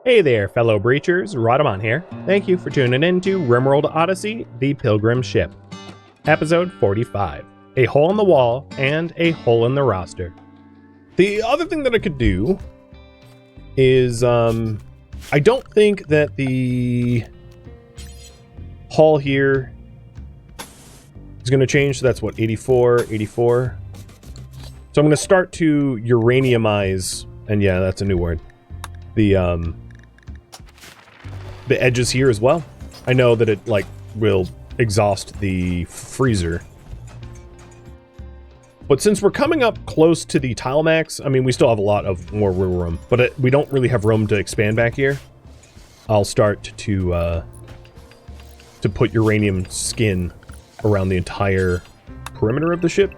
Hey there, fellow breachers, Rhadamant here. Thank you for tuning in to RimWorld Odyssey, the Pilgrim ship. Episode 45, a hole in the wall and a hole in the roster. The other thing that I could do is, I don't think that the hull here is going to change, so that's what, 84, 84. So I'm going to start to uraniumize, and yeah, that's a new word, the edges here as well. I know that it, like, will exhaust the freezer. But since we're coming up close to the tile max, I mean, we still have a lot of more room, but we don't really have room to expand back here. I'll start to put uranium skin around the entire perimeter of the ship.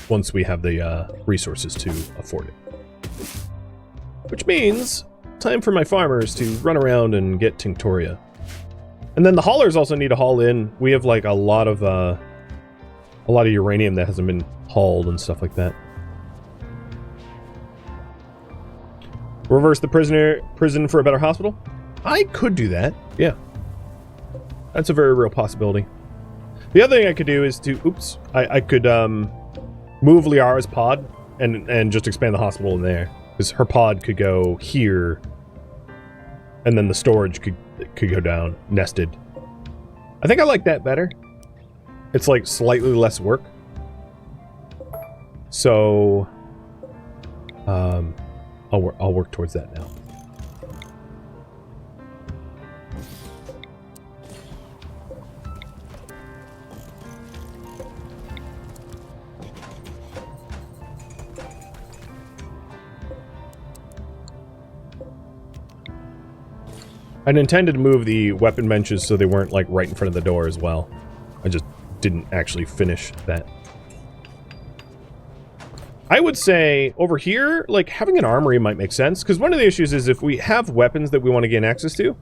Once we have the resources to afford it. Which means, time for my farmers to run around and get Tinctoria. And then the haulers also need to haul in. We have like a lot of uranium that hasn't been hauled and stuff like that. Reverse the prison for a better hospital? I could do that, yeah. That's a very real possibility. The other thing I could do is to, I could move Liara's pod and just expand the hospital in there. Because her pod could go here, and then the storage could go down, nested. I think I like that better. It's like slightly less work. So, I'll work towards that now. I'd intended to move the weapon benches so they weren't like right in front of the door as well. I just didn't actually finish that. I would say over here, like having an armory might make sense, because one of the issues is if we have weapons that we want to gain access to,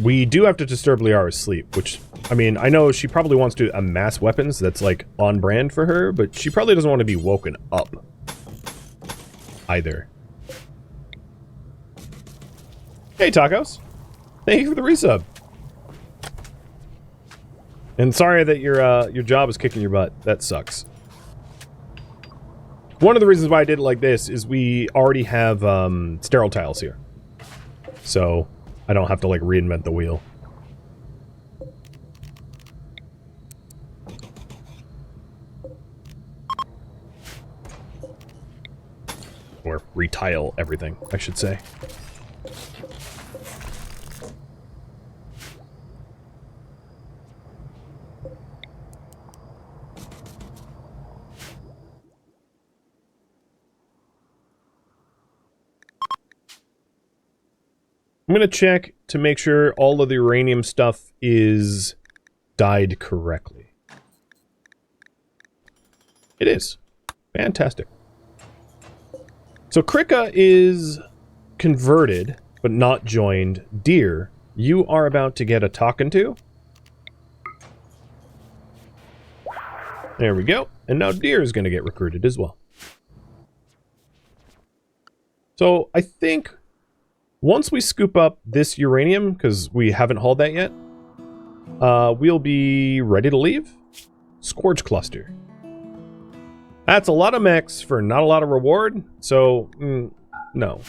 we do have to disturb Liara's sleep, which, I mean, I know she probably wants to amass weapons, that's like on brand for her, but she probably doesn't want to be woken up either. Hey, Tacos. Thank you for the resub. And sorry that your job is kicking your butt. That sucks. One of the reasons why I did it like this is we already have sterile tiles here. So I don't have to like reinvent the wheel. Or retile everything, I should say. I'm going to check to make sure all of the uranium stuff is dyed correctly. It is. Fantastic. So Krika is converted, but not joined. Deer, you are about to get a talking to. There we go. And now Deer is going to get recruited as well. So I think once we scoop up this uranium, because we haven't hauled that yet, we'll be ready to leave. Scourge cluster. That's a lot of mechs for not a lot of reward, so no.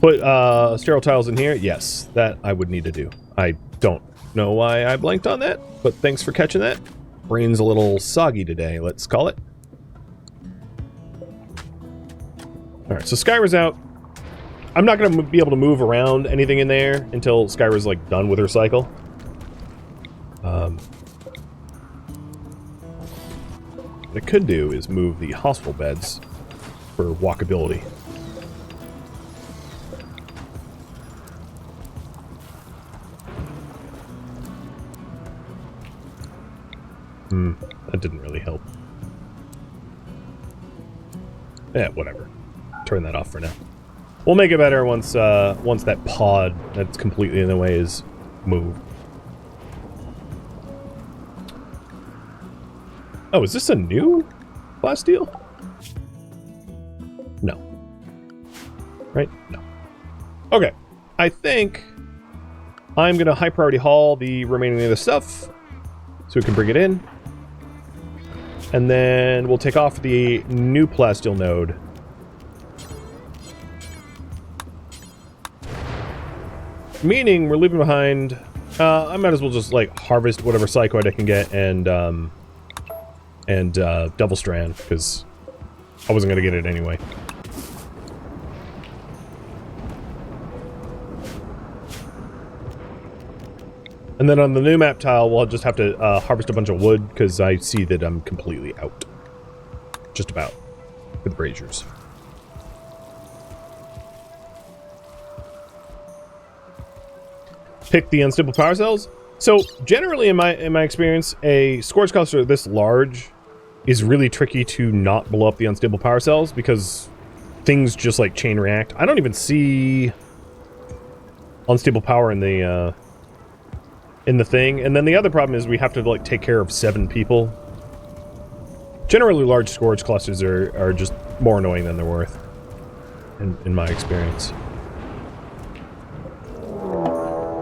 Put sterile tiles in here? Yes, that I would need to do. I don't know why I blanked on that, but thanks for catching that. Brain's a little soggy today, let's call it. Alright, so Skyra's out. I'm not going to be able to move around anything in there until Skyra's like done with her cycle. What I could do is move the hospital beds for walkability. That didn't really help. Yeah, whatever. Turn that off for now. We'll make it better once once that pod that's completely in the way is moved. Oh, is this a new plastel? No. Right? No. Okay. I think I'm gonna high priority haul the remaining of the stuff so we can bring it in. And then we'll take off the new plastel node. Meaning we're leaving behind... I might as well just, like, harvest whatever psychoid I can get and double strand, because I wasn't going to get it anyway. And then on the new map tile, we'll just have to harvest a bunch of wood, because I see that I'm completely out. Just about. For the braziers. Pick the unstable power cells. So generally in my experience, a scourge cluster this large is really tricky to not blow up the unstable power cells because things just like chain react. I don't even see unstable power in the thing. And then the other problem is we have to like take care of 7 people. Generally large scourge clusters are just more annoying than they're worth in my experience.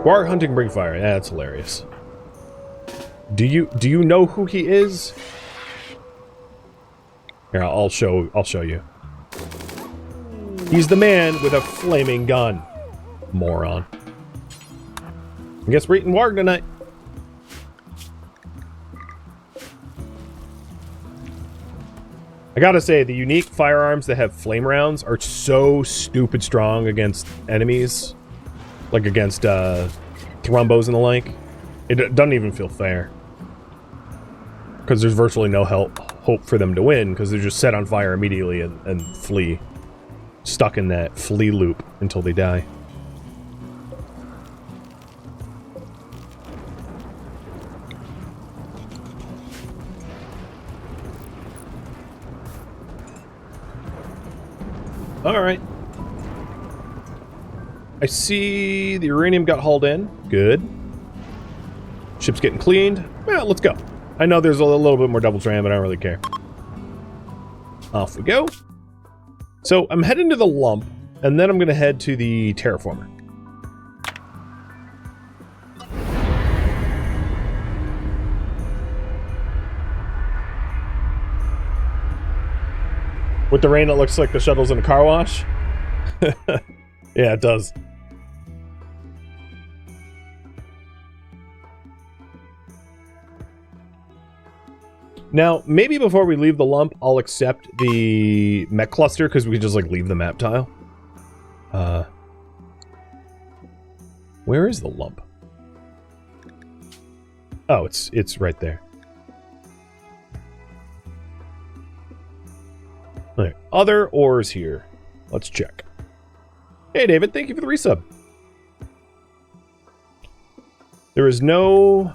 War hunting Bringfire. Yeah, that's hilarious. Do you know who he is? Here, I'll show you. He's the man with a flaming gun. Moron. I guess we're eating warg tonight. I gotta say, the unique firearms that have flame rounds are so stupid strong against enemies. Like against thrombos and the like. It doesn't even feel fair. Because there's virtually no hope for them to win, because they're just set on fire immediately and flee. Stuck in that flee loop until they die. Alright. I see the uranium got hauled in. Good. Ship's getting cleaned. Well, let's go. I know there's a little bit more double strand, but I don't really care. Off we go. So I'm heading to the lump, and then I'm going to head to the terraformer. With the rain, it looks like the shuttle's in a car wash. Yeah, it does. Now, maybe before we leave the lump, I'll accept the mech cluster, because we can just, like, leave the map tile. Where is the lump? Oh, it's right there. Alright, other ores here. Let's check. Hey, David, thank you for the resub. There is no...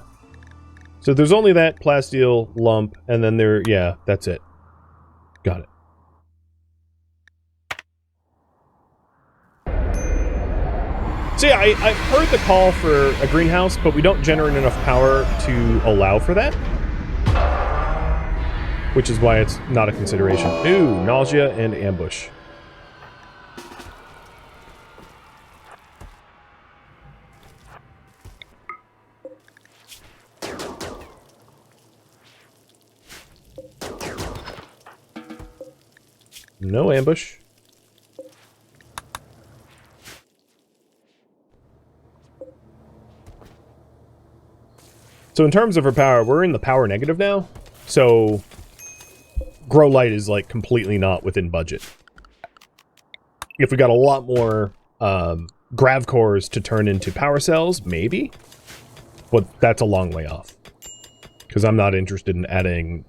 So there's only that plastel lump, and then there... Yeah, that's it. Got it. So yeah, I've heard the call for a greenhouse, but we don't generate enough power to allow for that. Which is why it's not a consideration. Ooh, nausea and ambush. No ambush. So in terms of our power, we're in the power negative now. So grow light is like completely not within budget. If we got a lot more grav cores to turn into power cells, maybe. But that's a long way off. Because I'm not interested in adding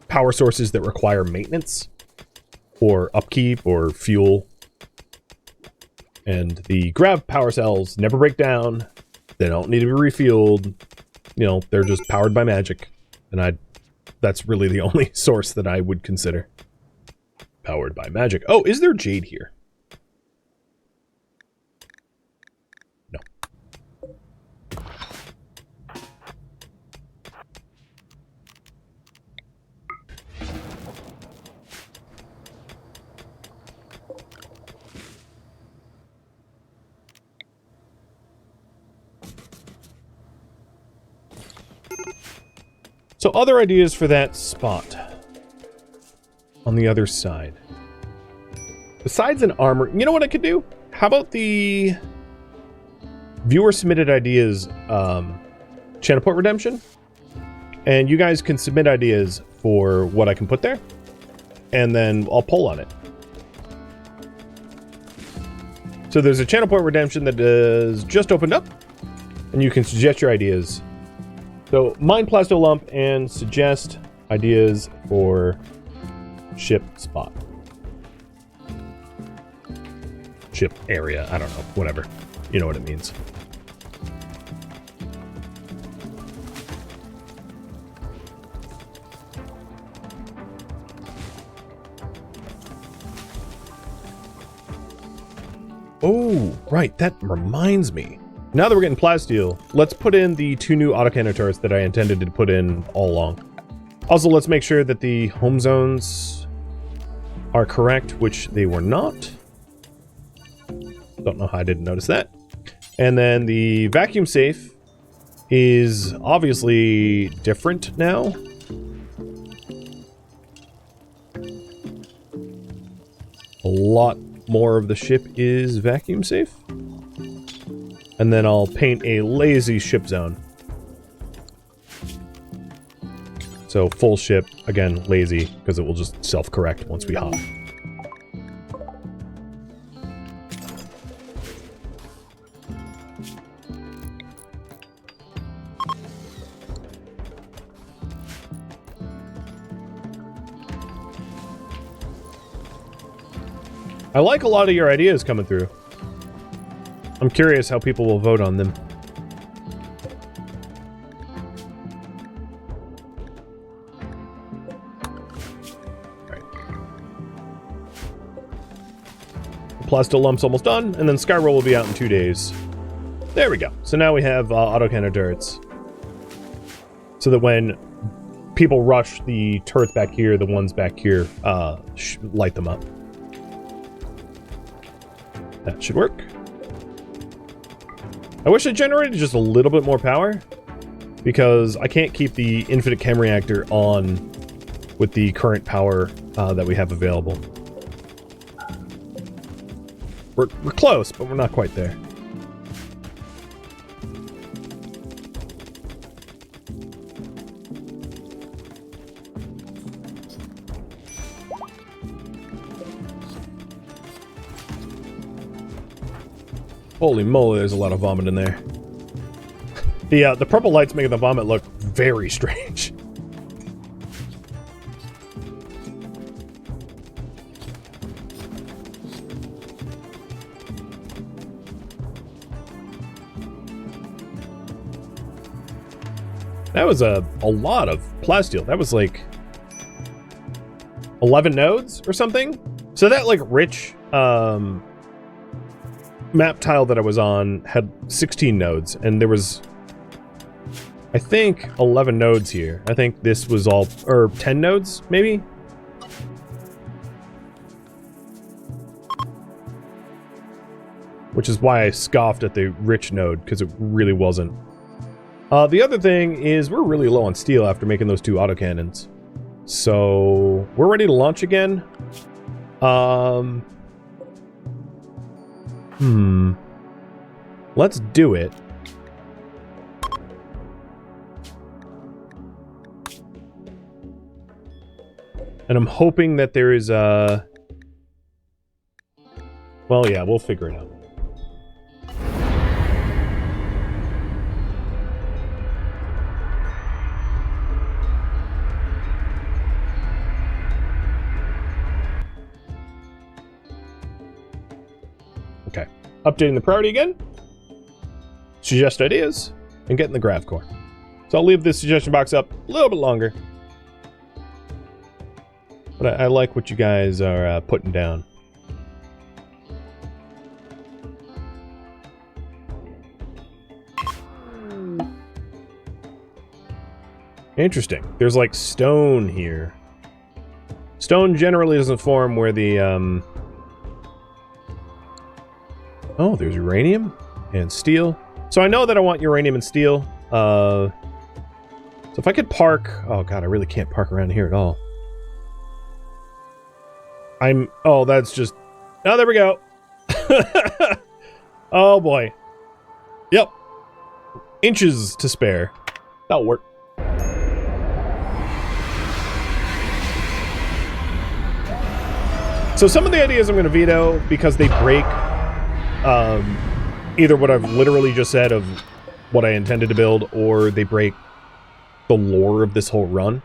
power sources that require maintenance or upkeep or fuel. And the grav power cells never break down. They don't need to be refueled. You know, they're just powered by magic. And that's really the only source that I would consider. Powered by magic. Oh, is there jade here? No. So other ideas for that spot on the other side. Besides an armor, you know what I could do? How about the viewer submitted ideas channel point redemption? And you guys can submit ideas for what I can put there. And then I'll poll on it. So there's a channel point redemption that is just opened up. And you can suggest your ideas. So mine plastel lump and suggest ideas for ship spot. Ship area, I don't know, whatever. You know what it means. Oh, right, that reminds me. Now that we're getting plasteel, let's put in the 2 new autocannon turrets that I intended to put in all along. Also, let's make sure that the home zones are correct, which they were not. Don't know how I didn't notice that. And then the vacuum safe is obviously different now. A lot more of the ship is vacuum safe. And then I'll paint a lazy ship zone. So full ship, again, lazy, because it will just self-correct once we hop. I like a lot of your ideas coming through. I'm curious how people will vote on them. Alright. The plastel lump's almost done, and then Skyroll will be out in 2 days. There we go. So now we have autocannon turrets. So that when people rush the turrets back here, the ones back here light them up. That should work. I wish I generated just a little bit more power, because I can't keep the infinite chem reactor on with the current power that we have available. We're close, but we're not quite there. Holy moly, there's a lot of vomit in there. The purple light's making the vomit look very strange. That was a lot of plasteel. That was like 11 nodes or something. So that like rich map tile that I was on had 16 nodes, and there was, I think, 11 nodes here. I think this was all, or 10 nodes, maybe? Which is why I scoffed at the rich node, because it really wasn't. The other thing is we're really low on steel after making those 2 autocannons. So we're ready to launch again. Let's do it. And I'm hoping that there is a... Well, yeah, we'll figure it out. Okay. Updating the priority again. suggest ideas, and get in the grav core. So I'll leave this suggestion box up a little bit longer. But I like what you guys are putting down. Interesting. There's like stone here. Stone generally doesn't form where the oh, there's uranium and steel. So I know that I want uranium and steel. So if I could park... Oh god, I really can't park around here at all. Oh, that's just... Oh, there we go. Oh boy. Yep. Inches to spare. That'll work. So some of the ideas I'm going to veto because they break either what I've literally just said of what I intended to build, or they break the lore of this whole run.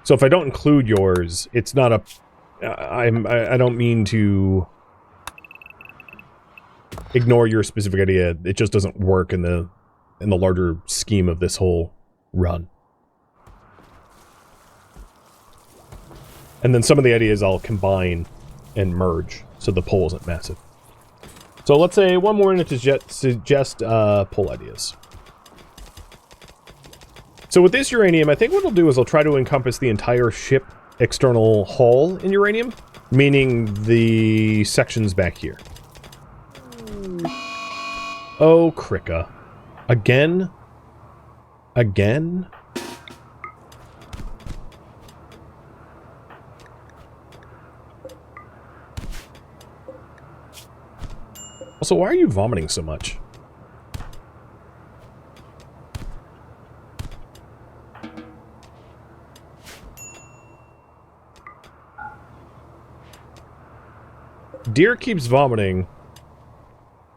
So if I don't include yours, it's not a... I don't mean to ignore your specific idea. It just doesn't work in the larger scheme of this whole run. And then some of the ideas I'll combine and merge, so the poll isn't massive. So let's say one more minute to suggest poll ideas. So with this uranium, I think what I'll do is I'll try to encompass the entire ship external hull in uranium, meaning the sections back here. Oh, Krika. Again? Again? Also, why are you vomiting so much? Deer keeps vomiting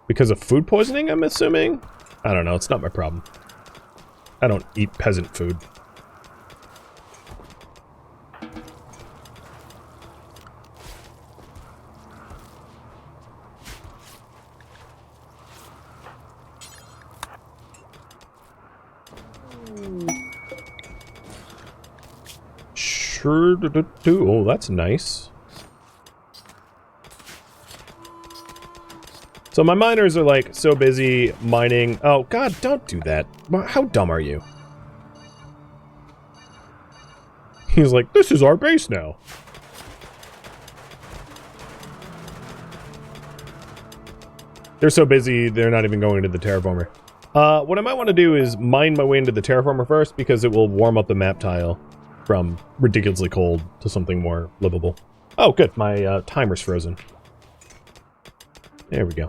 because of food poisoning, I'm assuming? I don't know, it's not my problem. I don't eat peasant food. Sure. Oh, that's nice. So my miners are like so busy mining. Oh god, don't do that. How dumb are you? He's like, this is our base now. They're so busy, they're not even going into the terraformer. What I might want to do is mine my way into the terraformer first, because it will warm up the map tile from ridiculously cold to something more livable. Oh, good. My timer's frozen. There we go.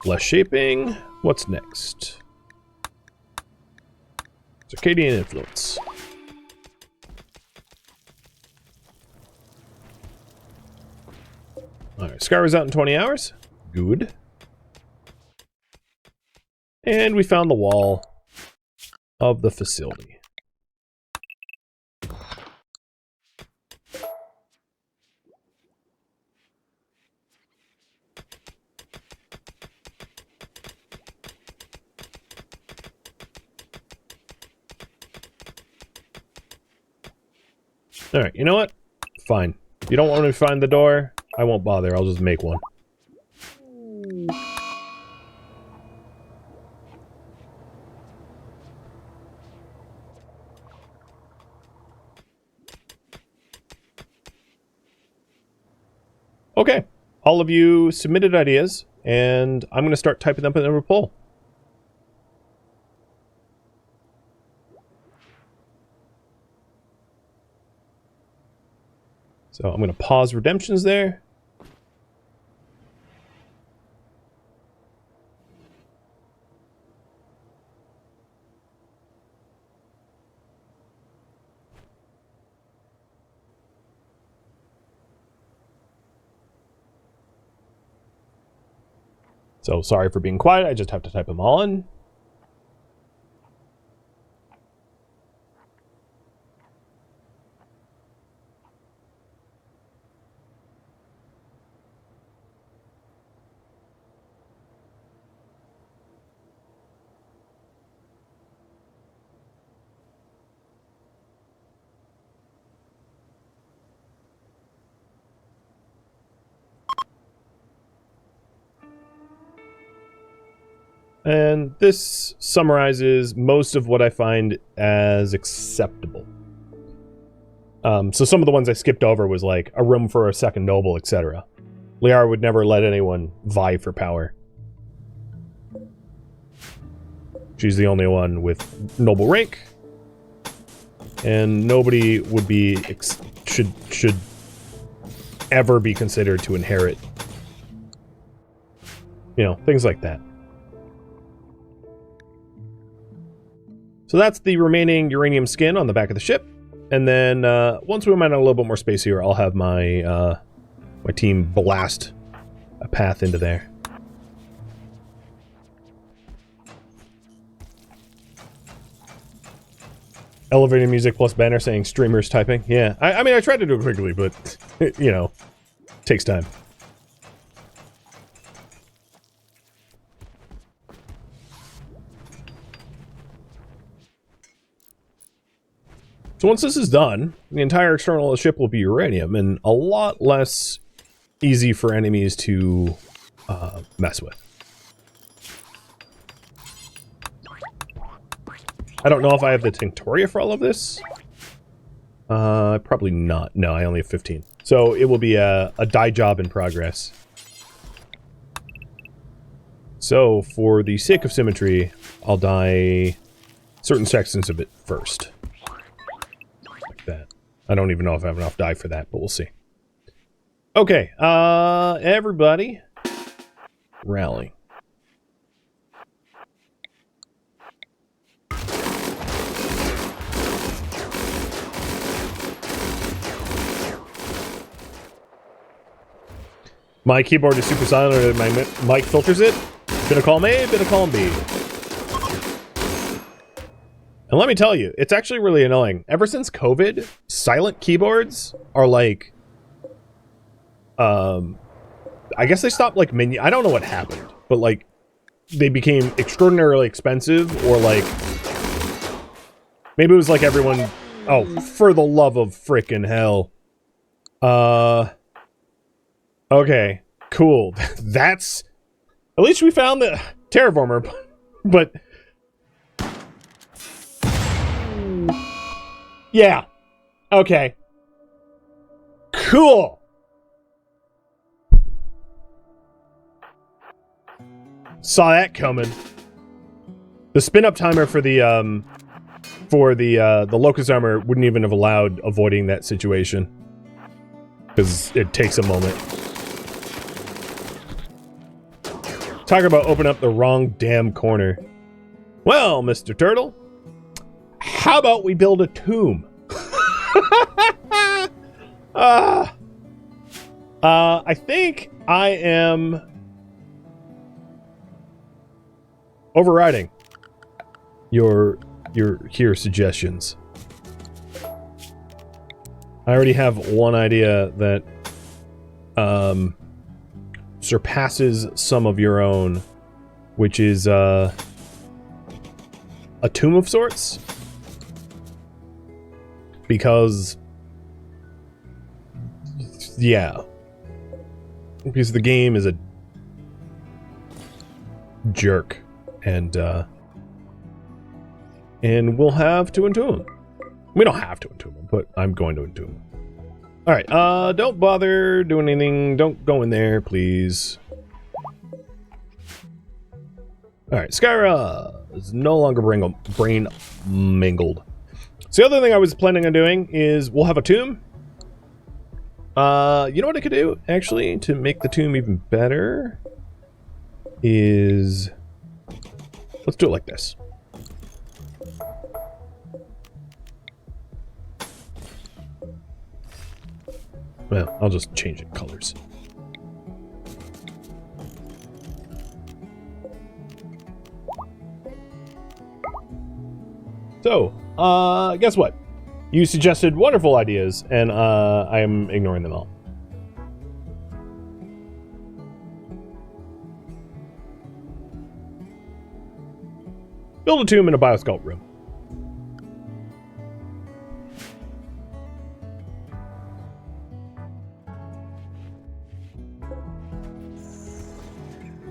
Less shaping. What's next? Circadian influence. Alright, Scar is out in 20 hours. Good. And we found the wall of the facility. Alright, you know what? Fine. If you don't want me to find the door, I won't bother. I'll just make one. Okay. All of you submitted ideas, and I'm going to start typing them in a poll. So I'm going to pause redemptions there. So sorry for being quiet, I just have to type them all in. And this summarizes most of what I find as acceptable. So some of the ones I skipped over was like a room for a second noble, etc. Liara would never let anyone vie for power. She's the only one with noble rank, and nobody would be should ever be considered to inherit. You know, things like that. So that's the remaining uranium skin on the back of the ship. And then once we mine out a little bit more space here, I'll have my my team blast a path into there. Elevator music plus banner saying streamers typing. Yeah, I mean, I tried to do it quickly, but, you know, takes time. So once this is done, the entire external of the ship will be uranium, and a lot less easy for enemies to mess with. I don't know if I have the Tinctoria for all of this. Probably not. No, I only have 15. So it will be a dye job in progress. So for the sake of symmetry, I'll dye certain sections of it first. Like that. I don't even know if I have enough dye for that, but we'll see. Okay, everybody, rally. My keyboard is super silent and my mic filters it. Bit of column A, bit of column B. And let me tell you, it's actually really annoying. Ever since COVID, silent keyboards are like... I guess they stopped like menu... I don't know what happened, but like... They became extraordinarily expensive, or like... Maybe it was like everyone... Oh, for the love of frickin' hell. Okay, cool. That's... At least we found the terraformer, but... Yeah. Okay. Cool. Saw that coming. The spin-up timer for the Locust armor wouldn't even have allowed avoiding that situation. Because it takes a moment. Talk about open up the wrong damn corner. Well, Mr. Turtle, how about we build a tomb? I think I am overriding your here suggestions. I already have one idea that surpasses some of your own, which is a tomb of sorts. Because, yeah, because the game is a jerk, and we'll have to entomb him. We don't have to entomb him, but I'm going to entomb him. All right, don't bother doing anything. Don't go in there, please. All right, Skyra is no longer brain mingled. So the other thing I was planning on doing is we'll have a tomb. You know what I could do, actually, to make the tomb even better? Is... Let's do it like this. Well, I'll just change it colors. So, guess what? You suggested wonderful ideas, and I am ignoring them all. Build a tomb in a biosculpt room.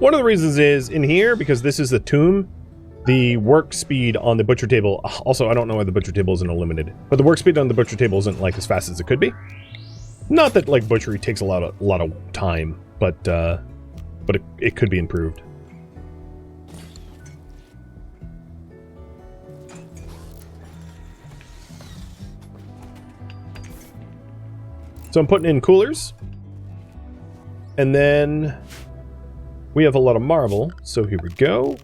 One of the reasons is in here, because this is the tomb, the work speed on the butcher table, also I don't know why the butcher table isn't unlimited, but the work speed on the butcher table isn't like as fast as it could be. Not that like butchery takes a lot of time, but it could be improved. So I'm putting in coolers, and then we have a lot of marble, so here we go.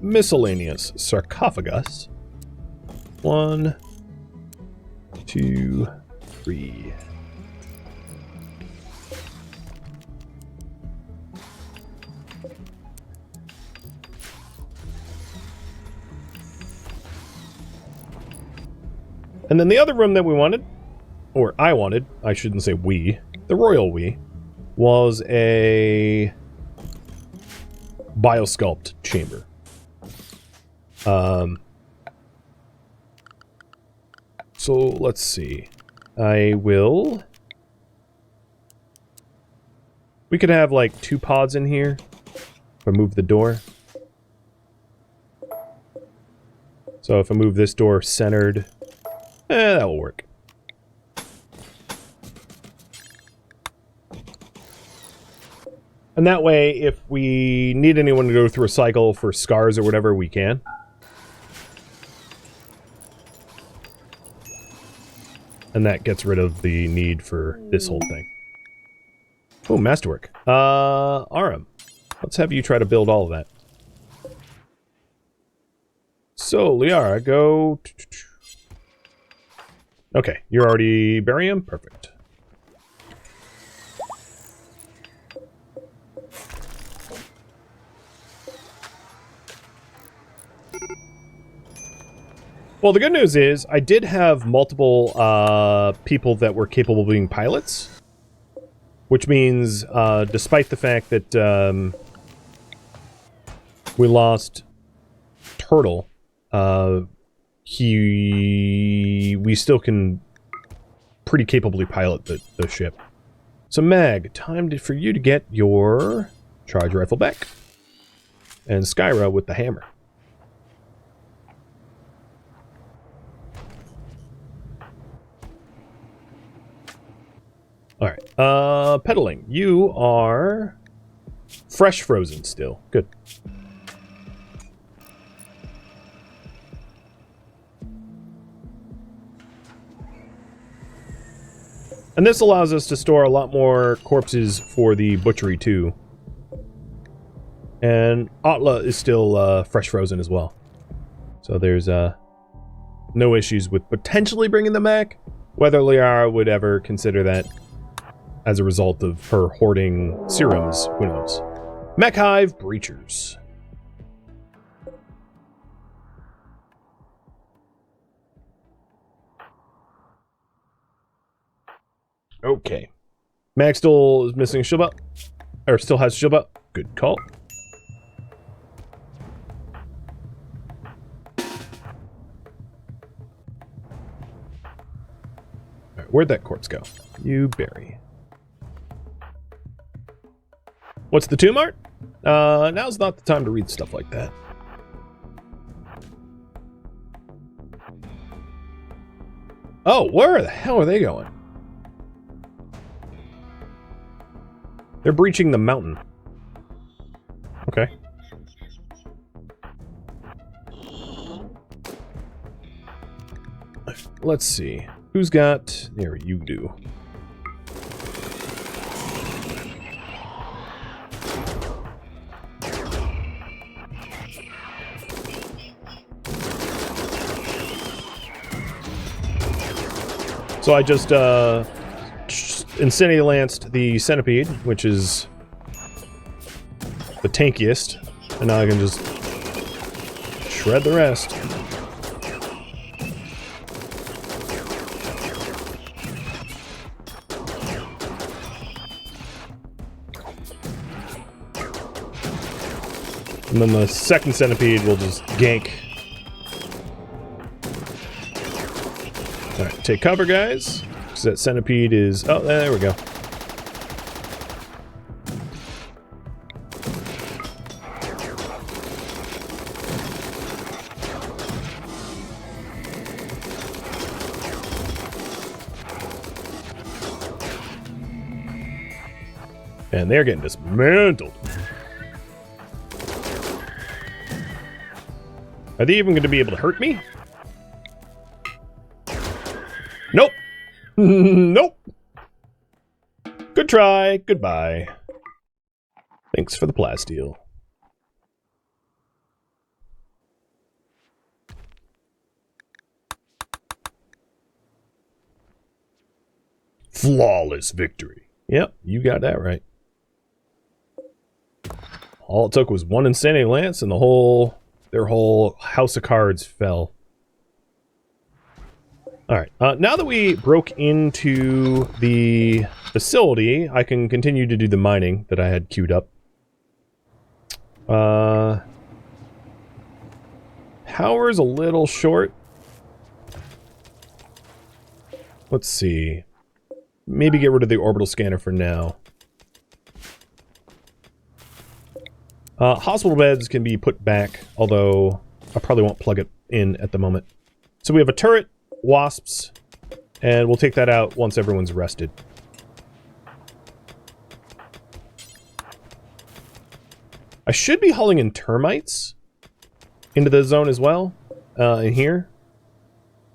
Miscellaneous sarcophagus. 1, 2, 3. And then the other room that we wanted, or I wanted, I shouldn't say we, the royal we, was a biosculpt chamber. So let's see. We could have like 2 pods in here. If I move the door. So if I move this door centered, that will work. And that way, if we need anyone to go through a cycle for scars or whatever, we can. And that gets rid of the need for this whole thing. Oh, masterwork. Aram, let's have you try to build all of that. So, Liara, go... Okay, you're already barium? Perfect. Well, the good news is, I did have multiple people that were capable of being pilots. Which means, despite the fact that we lost Turtle, we still can pretty capably pilot the ship. So Mag, time for you to get your charge rifle back. And Skyra with the hammer. Alright, pedaling. You are fresh frozen still. Good. And this allows us to store a lot more corpses for the butchery too. And Atla is still fresh frozen as well. So there's no issues with potentially bringing them back. Whether Liara would ever consider that as a result of her hoarding serums, who knows. Mech Hive Breachers. Okay. Mag still is missing a shield belt. Or still has a shield belt. Good call. Alright, where'd that corpse go? You bury. What's the tomb art? Now's not the time to read stuff like that. Oh, where the hell are they going? They're breaching the mountain. Okay. Let's see. Who's got... There, you do. So I just, Incendiary Lanced the Centipede, which is the tankiest, and now I can just shred the rest. And then the second Centipede will just gank. Alright, take cover, guys. Because that Centipede is... Oh, there we go. And they're getting dismantled. Are they even going to be able to hurt me? Nope. Nope. Good try. Goodbye. Thanks for the plastel. Flawless victory. Yep, you got that right. All it took was one insanity lance and their whole house of cards fell. Alright, now that we broke into the facility, I can continue to do the mining that I had queued up. Power's a little short. Let's see. Maybe get rid of the orbital scanner for now. Hospital beds can be put back, although I probably won't plug it in at the moment. So we have a turret, wasps, and we'll take that out once everyone's rested. I should be hauling in termites into the zone as well, in here.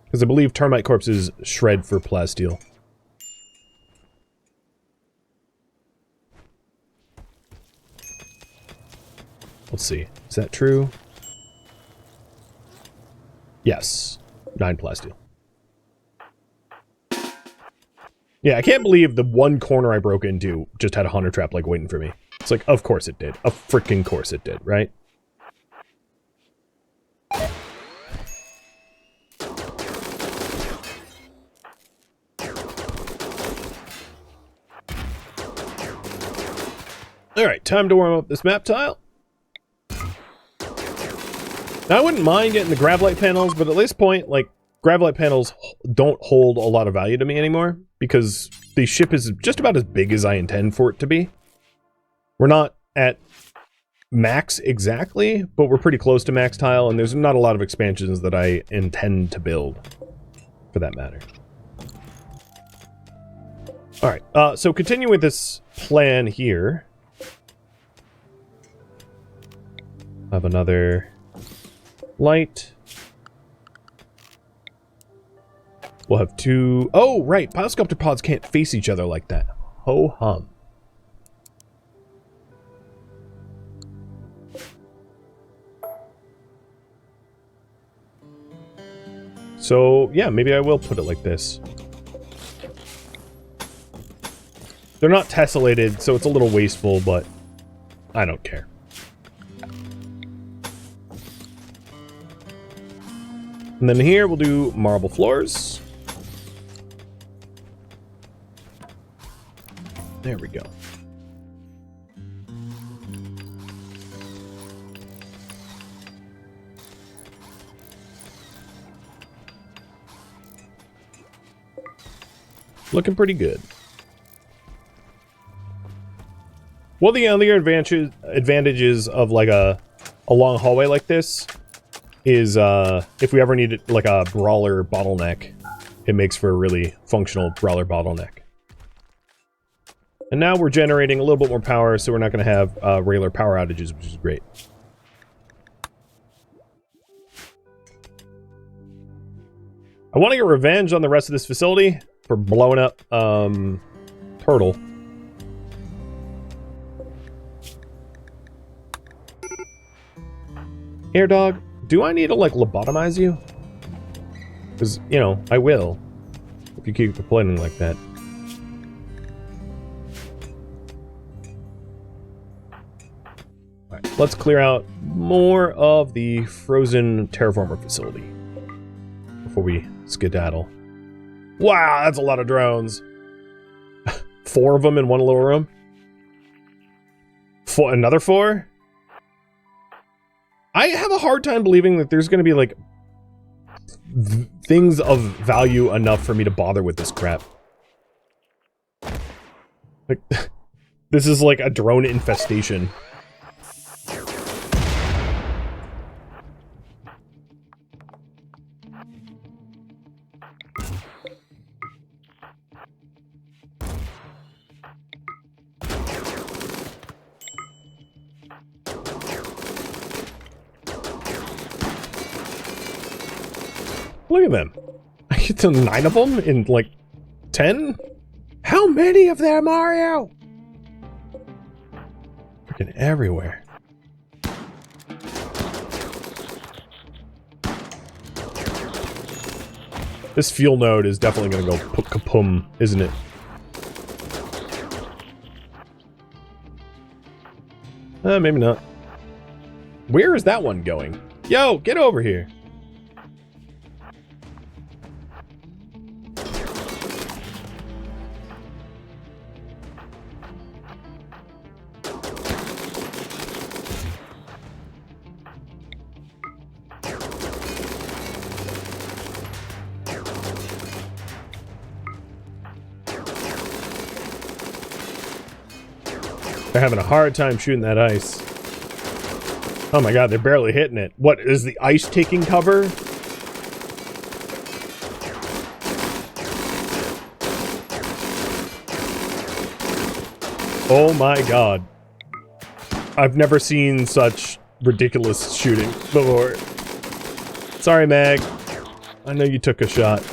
Because I believe termite corpses shred for plastel. Let's see. Is that true? Yes. 9 plastel. Yeah, I can't believe the one corner I broke into just had a hunter trap, like, waiting for me. It's like, of course it did. Of freaking course it did, right? Alright, time to warm up this map tile. Now, I wouldn't mind getting the gravlite panels, but at this point, like, gravlite panels don't hold a lot of value to me anymore, because the ship is just about as big as I intend for it to be. We're not at max exactly, but we're pretty close to max tile, and there's not a lot of expansions that I intend to build, for that matter. Alright, so continue with this plan here. I have another light. We'll have 2... Oh, right! Biosculptor pods can't face each other like that. Ho-hum. So, yeah, maybe I will put it like this. They're not tessellated, so it's a little wasteful, but I don't care. And then here we'll do marble floors. There we go. Looking pretty good. Well, the other advantages of like a long hallway like this is if we ever need like a brawler bottleneck, it makes for a really functional brawler bottleneck. And now we're generating a little bit more power, so we're not going to have regular power outages, which is great. I want to get revenge on the rest of this facility for blowing up Turtle. Air dog, do I need to like lobotomize you? Because, you know, I will. If you keep complaining like that. Alright, let's clear out more of the frozen terraformer facility before we skedaddle. Wow, that's a lot of drones. 4 of them in one little room? Another 4? I have a hard time believing that there's going to be, like, things of value enough for me to bother with this crap. Like, this is like a drone infestation. Look at them. I get to 9 of them in like 10? How many of them, Mario? Freaking everywhere. This fuel node is definitely going to go kapum, isn't it? Maybe not. Where is that one going? Yo, get over here. They're having a hard time shooting that ice. Oh my god, they're barely hitting it. What, is the ice taking cover? Oh my god. I've never seen such ridiculous shooting before. Sorry, Meg. I know you took a shot.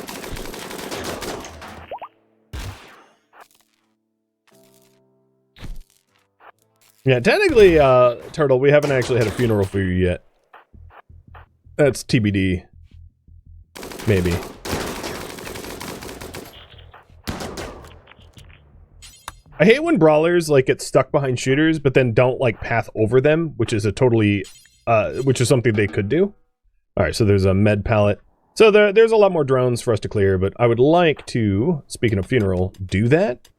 Yeah, technically, Turtle, we haven't actually had a funeral for you yet. That's TBD. Maybe. I hate when brawlers, like, get stuck behind shooters, but then don't, like, path over them, which is a totally, which is something they could do. Alright, so there's a med pallet. So there's a lot more drones for us to clear, but I would like to, speaking of funeral, do that.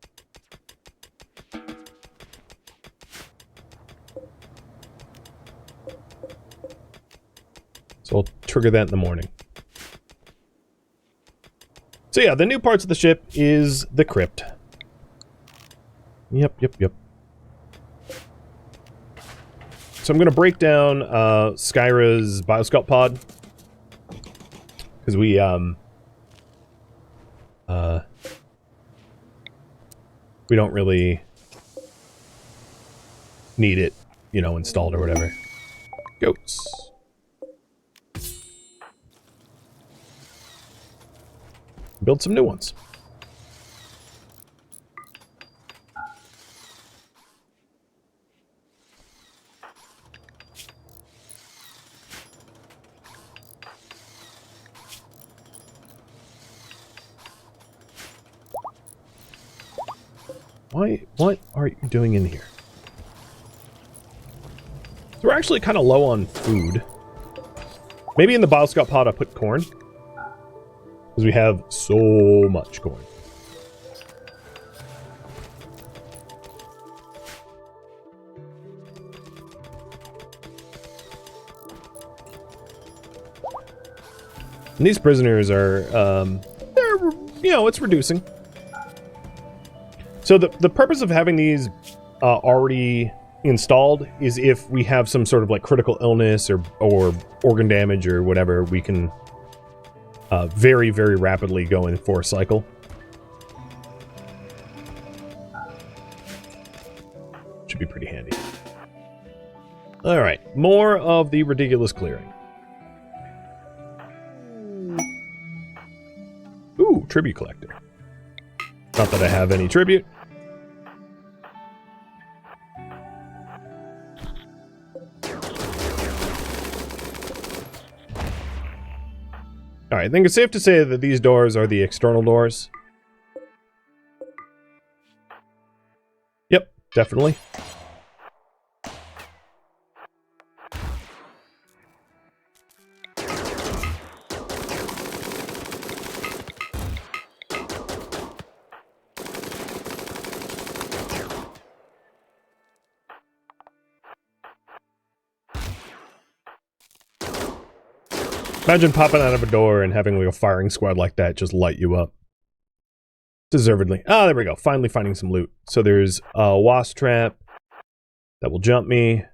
So I'll trigger that in the morning. So yeah, the new parts of the ship is the crypt. Yep. So I'm going to break down Skyra's bioscope pod. Because we don't really need it, you know, installed or whatever. Goats. Build some new ones. What are you doing in here? So we're actually kind of low on food. Maybe in the bioscope pod I put corn. Because we have so much corn. And these prisoners are, they're, you know, it's reducing. So the purpose of having these already installed is if we have some sort of like critical illness or organ damage or whatever, we can very, very rapidly go in for a cycle. Should be pretty handy. Alright, more of the ridiculous clearing. Ooh, tribute collector. Not that I have any tribute. Alright, I think it's safe to say that these doors are the external doors. Yep, definitely. Imagine popping out of a door and having like a firing squad like that just light you up. Deservedly. Ah, there we go. Finally finding some loot. So there's a wasp trap that will jump me.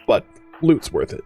But loot's worth it.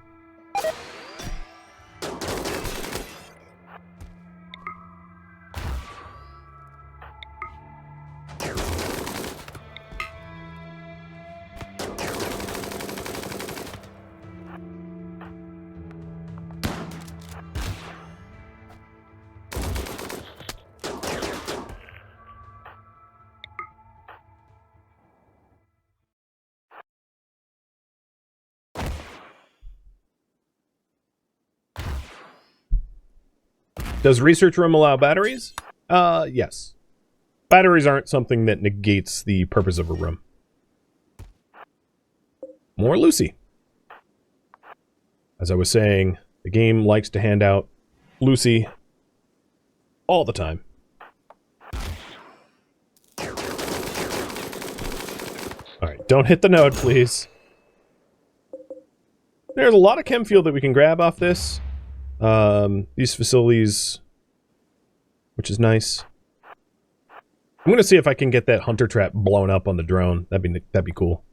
Does research room allow batteries? Yes. Batteries aren't something that negates the purpose of a room. More Lucy. As I was saying, the game likes to hand out Lucy all the time. Alright, don't hit the node, please. There's a lot of chem fuel that we can grab off this. These facilities, which is nice. I'm gonna see if I can get that hunter trap blown up on the drone. That'd be cool.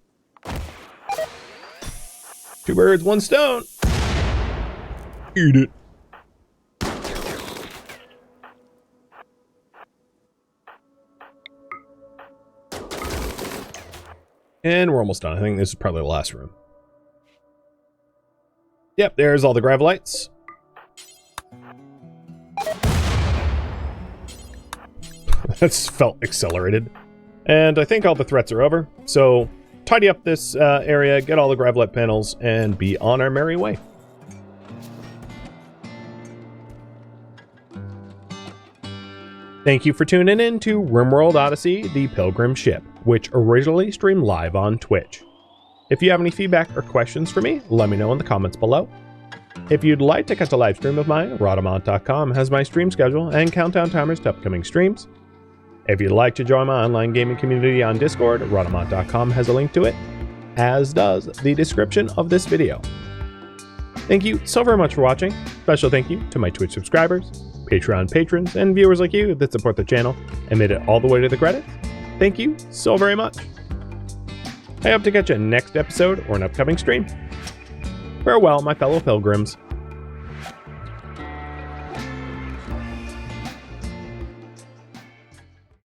2 birds, 1 stone. Eat it. And we're almost done. I think this is probably the last room. Yep, there's all the gravelites. That's felt accelerated. And I think all the threats are over. So tidy up this area, get all the gravelite panels, and be on our merry way. Thank you for tuning in to RimWorld Odyssey, the Pilgrim ship, which originally streamed live on Twitch. If you have any feedback or questions for me, let me know in the comments below. If you'd like to catch a live stream of mine, Rhadamant.com has my stream schedule and countdown timers to upcoming streams. If you'd like to join my online gaming community on Discord, Rhadamant.com has a link to it, as does the description of this video. Thank you so very much for watching. Special thank you to my Twitch subscribers, Patreon patrons, and viewers like you that support the channel and made it all the way to the credits. Thank you so very much. I hope to catch you next episode or an upcoming stream. Farewell, my fellow pilgrims.